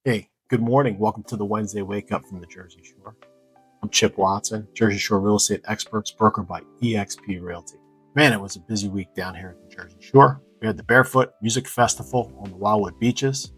Hey, good morning. Welcome to the Wednesday Wake Up from the Jersey Shore. I'm Chip Watson, Jersey Shore real estate experts broker by eXp Realty. Man, it was a busy week down here at the Jersey Shore. We had the Barefoot Music Festival on the WILDWOOD beaches.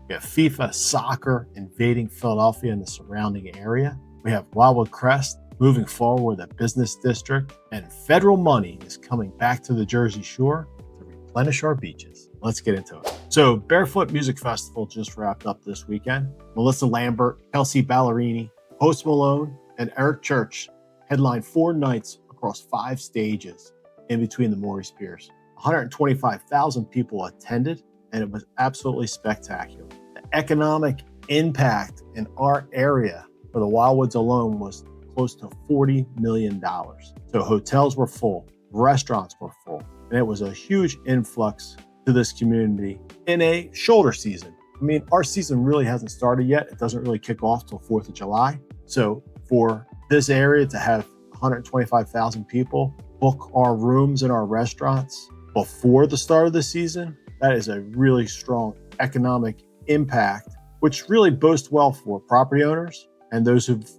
We have FIFA soccer invading Philadelphia and the surrounding area. We have WILDWOOD CREST moving forward with a business district, and federal money is coming back to the Jersey Shore to replenish our beaches. Let's get into it. So Barefoot Music Festival just wrapped up this weekend. Melissa Lambert, Kelsey Ballerini, Post Malone, and Eric Church headlined 4 nights across 5 stages in between the Maurice Piers. 125,000 people attended, and it was absolutely spectacular. The economic impact in our area for the Wildwoods alone was close to $40 million. So hotels were full, restaurants were full, and it was a huge influx to this community in a shoulder season. I mean, our season really hasn't started yet. It doesn't really kick off till 4th of July. So for this area to have 125,000 people book our rooms and our restaurants before the start of the season, that is a really strong economic impact, which really bodes well for property owners and those who've,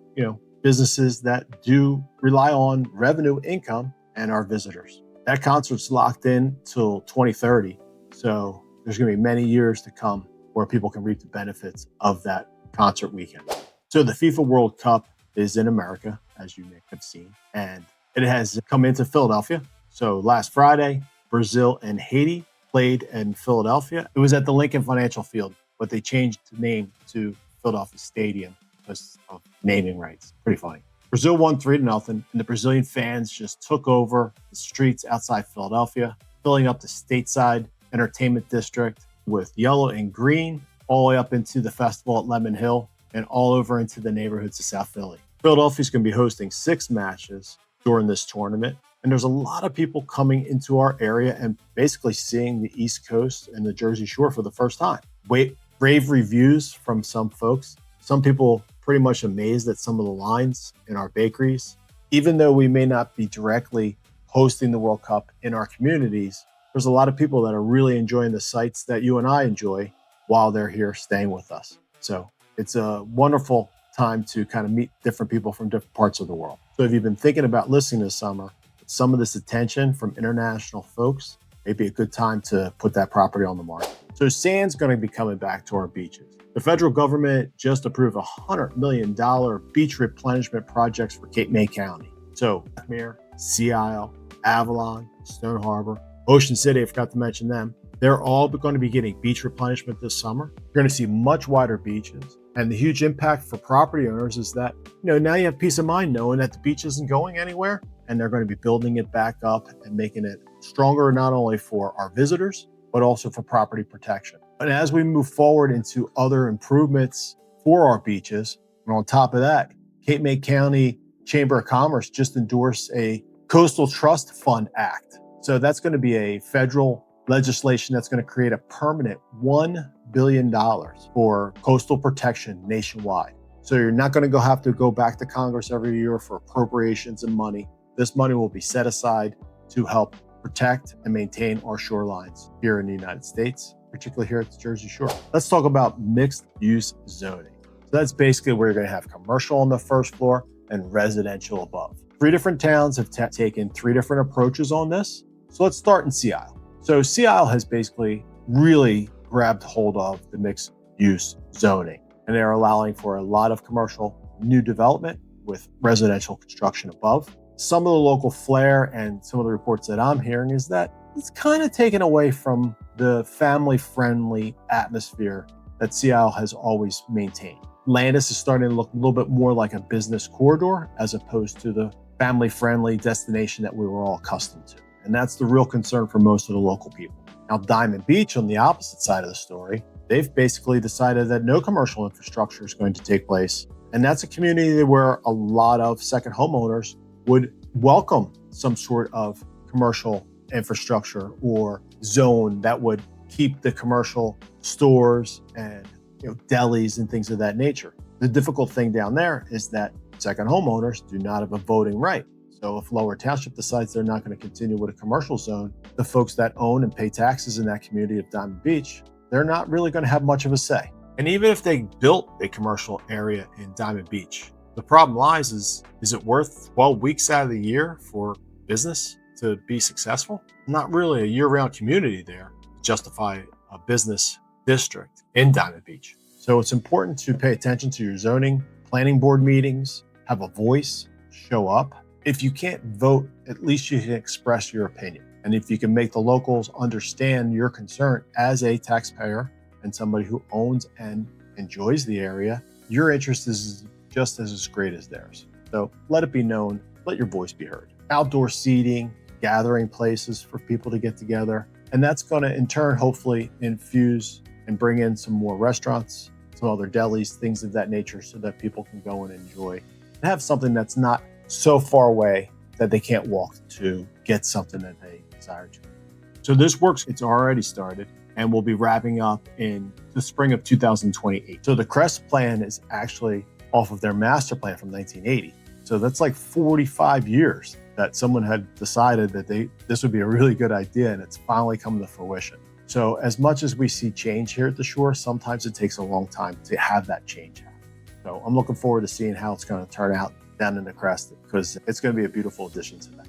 businesses that do rely on revenue income and our visitors. That concert's locked in till 2030. So there's going to be many years to come where people can reap the benefits of that concert weekend. So the FIFA World Cup is in America, as you may have seen, and it has come into Philadelphia. So last Friday, Brazil and Haiti played in Philadelphia. It was at the Lincoln Financial Field, but they changed the name to Philadelphia Stadium because of naming rights. Pretty funny. Brazil won 3-0, and the Brazilian fans just took over the streets outside Philadelphia, filling up the stateside entertainment district with yellow and green all the way up into the festival at Lemon Hill and all over into the neighborhoods of South Philly. Philadelphia is going to be hosting 6 matches during this tournament, and there's a lot of people coming into our area and basically seeing the East Coast and the Jersey Shore for the first time. Rave reviews from some folks. Some people pretty much amazed at some of the lines in our bakeries. Even though we may not be directly hosting the World Cup in our communities, there's a lot of people that are really enjoying the sights that you and I enjoy while they're here staying with us. So it's a wonderful time to kind of meet different people from different parts of the world. So if you've been thinking about listening this summer, some of this attention from international folks, may be a good time to put that property on the market. So sand's going to be coming back to our beaches. The federal government just approved $100 million beach replenishment projects for Cape May County. So Strathmere, Sea Isle, Avalon, Stone Harbor, Ocean City, I forgot to mention them. They're all going to be getting beach replenishment this summer. You're going to see much wider beaches. And the huge impact for property owners is that, now you have peace of mind knowing that the beach isn't going anywhere, and they're going to be building it back up and making it stronger, not only for our visitors, but also for property protection. And as we move forward into other improvements for our beaches, and on top of that, Cape May County Chamber of Commerce just endorsed a Coastal Trust Fund Act. So that's going to be a federal legislation that's going to create a permanent $1 billion for coastal protection nationwide. So you're not going to have to go back to Congress every year for appropriations and money. This money will be set aside to help protect and maintain our shorelines here in the United States, particularly here at the Jersey Shore. Let's talk about mixed-use zoning. So that's basically where you're going to have commercial on the first floor and residential above. 3 different towns have taken 3 different approaches on this. So let's start in Sea Isle. So Sea Isle has basically really grabbed hold of the mixed use zoning, and they're allowing for a lot of commercial new development with residential construction above. Some of the local flair and some of the reports that I'm hearing is that it's kind of taken away from the family-friendly atmosphere that Sea Isle has always maintained. Landis is starting to look a little bit more like a business corridor as opposed to the family-friendly destination that we were all accustomed to. And that's the real concern for most of the local people. Now, Diamond Beach, on the opposite side of the story, they've basically decided that no commercial infrastructure is going to take place. And that's a community where a lot of second homeowners would welcome some sort of commercial infrastructure or zone that would keep the commercial stores and delis and things of that nature. The difficult thing down there is that second homeowners do not have a voting right. So if Lower Township decides they're not going to continue with a commercial zone, the folks that own and pay taxes in that community of Diamond Beach, they're not really going to have much of a say. And even if they built a commercial area in Diamond Beach, the problem lies is it worth 12 weeks out of the year for business to be successful? Not really a year-round community there to justify a business district in Diamond Beach. So it's important to pay attention to your zoning, planning board meetings, have a voice, show up. If you can't vote, at least you can express your opinion. And if you can make the locals understand your concern as a taxpayer and somebody who owns and enjoys the area, your interest is just as great as theirs. So let it be known, let your voice be heard. Outdoor seating, gathering places for people to get together. And that's going to in turn, hopefully infuse and bring in some more restaurants, some other delis, things of that nature, so that people can go and enjoy and have something that's not so far away that they can't walk to get something that they desire to. So this works, it's already started, and we'll be wrapping up in the spring of 2028. So the CREST plan is actually off of their master plan from 1980. So that's like 45 years that someone had decided that this would be a really good idea, and it's finally come to fruition. So as much as we see change here at the shore, sometimes it takes a long time to have that change happen. So I'm looking forward to seeing how it's going to turn out down in the Crest, because it's going to be a beautiful addition to that.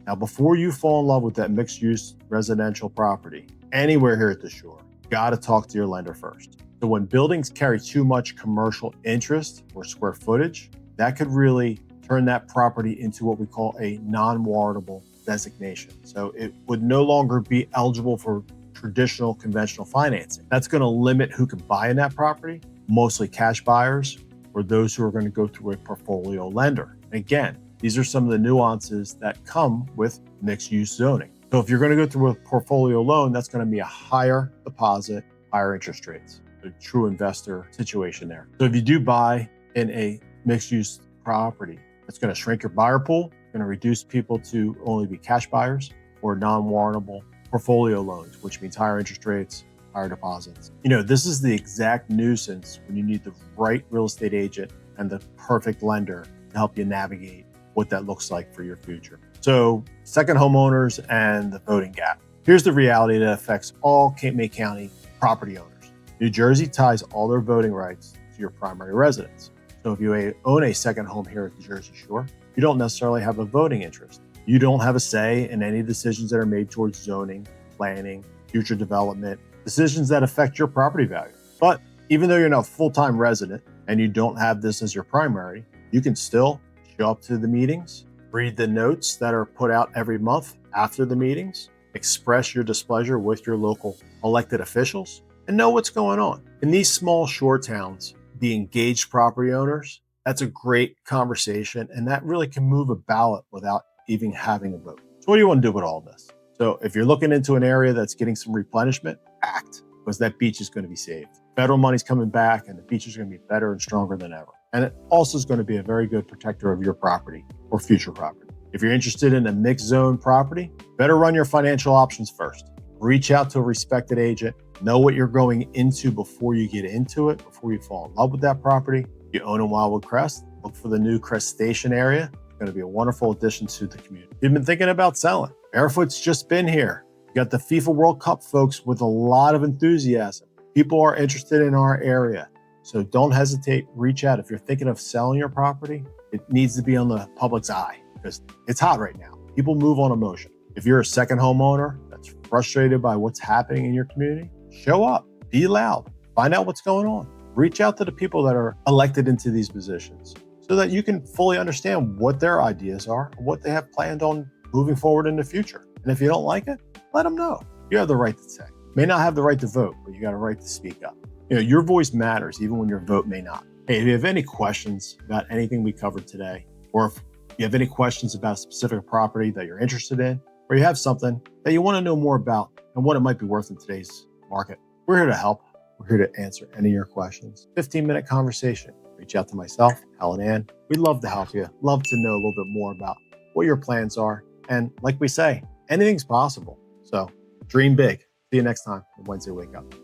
Now, before you fall in love with that mixed-use residential property anywhere here at the shore, you got to talk to your lender first. So when buildings carry too much commercial interest or square footage, that could really turn that property into what we call a non-warrantable designation. So it would no longer be eligible for traditional conventional financing. That's going to limit who can buy in that property, mostly cash buyers or those who are going to go through a portfolio lender. Again, these are some of the nuances that come with mixed-use zoning. So if you're going to go through a portfolio loan, that's going to be a higher deposit, higher interest rates, a true investor situation there. So if you do buy in a mixed-use property, it's going to shrink your buyer pool, going to reduce people to only be cash buyers or non-warrantable portfolio loans, which means higher interest rates, higher deposits. You know, this is the exact nuisance when you need the right real estate agent and the perfect lender to help you navigate what that looks like for your future. So second homeowners and the voting gap. Here's the reality that affects all Cape May County property owners. New Jersey ties all their voting rights to your primary residence. So if you own a second home here at the Jersey Shore, you don't necessarily have a voting interest. You don't have a say in any decisions that are made towards zoning, planning, future development, decisions that affect your property value. But even though you're not a full-time resident and you don't have this as your primary, you can still show up to the meetings, read the notes that are put out every month after the meetings, express your displeasure with your local elected officials, and know what's going on. In these small shore towns, the engaged property owners, that's a great conversation, and that really can move a ballot without even having a vote. So what do you want to do with all this? So if you're looking into an area that's getting some replenishment, act, because that beach is going to be saved. Federal money's coming back and the beach is going to be better and stronger than ever. And it also is going to be a very good protector of your property or future property. If you're interested in a mixed zone property, better run your financial options first. Reach out to a respected agent, know what you're going into before you get into it, before you fall in love with that property. You own a WILDWOOD CREST, look for the new Crest Station area. It's going to be a wonderful addition to the community. You've been thinking about selling. Barefoot's just been here. You got the FIFA World Cup folks with a lot of enthusiasm. People are interested in our area. So don't hesitate, reach out. If you're thinking of selling your property, it needs to be on the public's eye because it's hot right now. People move on emotion. If you're a second homeowner that's frustrated by what's happening in your community, show up, be loud, find out what's going on. Reach out to the people that are elected into these positions so that you can fully understand what their ideas are, what they have planned on moving forward in the future. And if you don't like it, let them know. You have the right to say. May not have the right to vote, but you got a right to speak up. You know, your voice matters even when your vote may not. Hey, if you have any questions about anything we covered today, or if you have any questions about a specific property that you're interested in, or you have something that you want to know more about and what it might be worth in today's market, we're here to help. We're here to answer any of your questions. 15-minute conversation. Reach out to myself, Helen Ann. We'd love to help you. Love to know a little bit more about what your plans are. And like we say, anything's possible. So dream big. See you next time on Wednesday Wake Up.